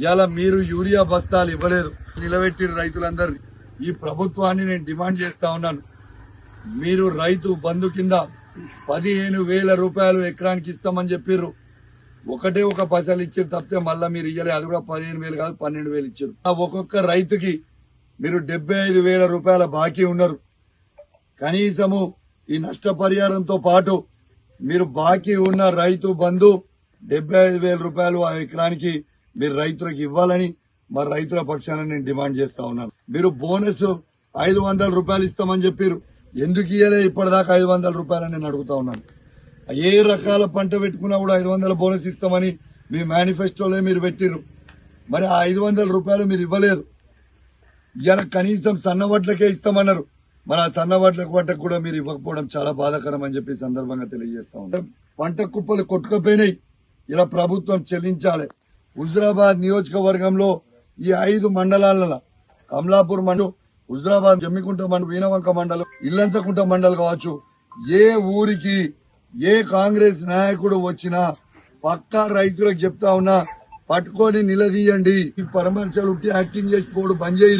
ఇలా మీరు యూరియా బస్తాలు ఇవ్వలేదు, నిలబెట్టిన రైతులందరినీ. ఈ ప్రభుత్వాన్ని నేను డిమాండ్ చేస్తా ఉన్నాను, మీరు రైతు బంధు కింద 15,000 రూపాయలు ఎకరానికి ఇస్తామని చెప్పిర్రు. ఒకటే ఒక పైసలు ఇచ్చారు తప్పితే మళ్ళా మీరు ఇయ్యలే. అది కూడా 15,000 కాదు 12,000 ఇచ్చారు. ఒక్కొక్క రైతుకి మీరు 75,000 రూపాయల బాకీ ఉన్నారు. కనీసము ఈ నష్టపరిహారంతో పాటు మీరు బాకీ ఉన్న రైతు బంధు 75,000 రూపాయలు ఆ ఎకరానికి మీరు రైతులకు ఇవ్వాలని మరి రైతుల పక్షాన నేను డిమాండ్ చేస్తా ఉన్నాను. మీరు బోనస్ 500 రూపాయలు ఇస్తామని చెప్పారు, ఎందుకు ఇయ్యలే ఇప్పటిదాకా 500 రూపాయలని నేను అడుగుతా ఉన్నాను. ఏ రకాల పంట పెట్టుకున్నా కూడా 500 బోనస్ ఇస్తామని మీ మేనిఫెస్టోలో మీరు పెట్టిర్రు. మరి ఆ 500 రూపాయలు మీరు ఇవ్వలేదు. ఇలా కనీసం సన్నవడ్లకే ఇస్తామన్నారు. మరి ఆ సన్నవడ్లకు పంటకు కూడా మీరు ఇవ్వకపోవడం చాలా బాధాకరం అని చెప్పి సందర్భంగా తెలియజేస్తా ఉన్నాం. పంట కుప్పలు కొట్టుకుపోయినాయి, ఇలా ప్రభుత్వం చెల్లించాలి. హుజురాబాద్ నియోజకవర్గంలో ఈ 5 మండలాలలో కమలాపూర్ మండలం, హుజురాబాద్, జమ్మికుంట మండలం, వీణవంక మండలం, ఇల్లంతకుంట మండలం కావచ్చు, ఏ ఊరికి ఏ కాంగ్రెస్ నాయకుడు వచ్చినా పక్కా రైతులకు చెప్తా ఉన్నా, పట్టుకొని నిలదీయండి. ఈ పరామర్శలు యాక్టింగ్ చేసి పోడు బంద్ చేయి.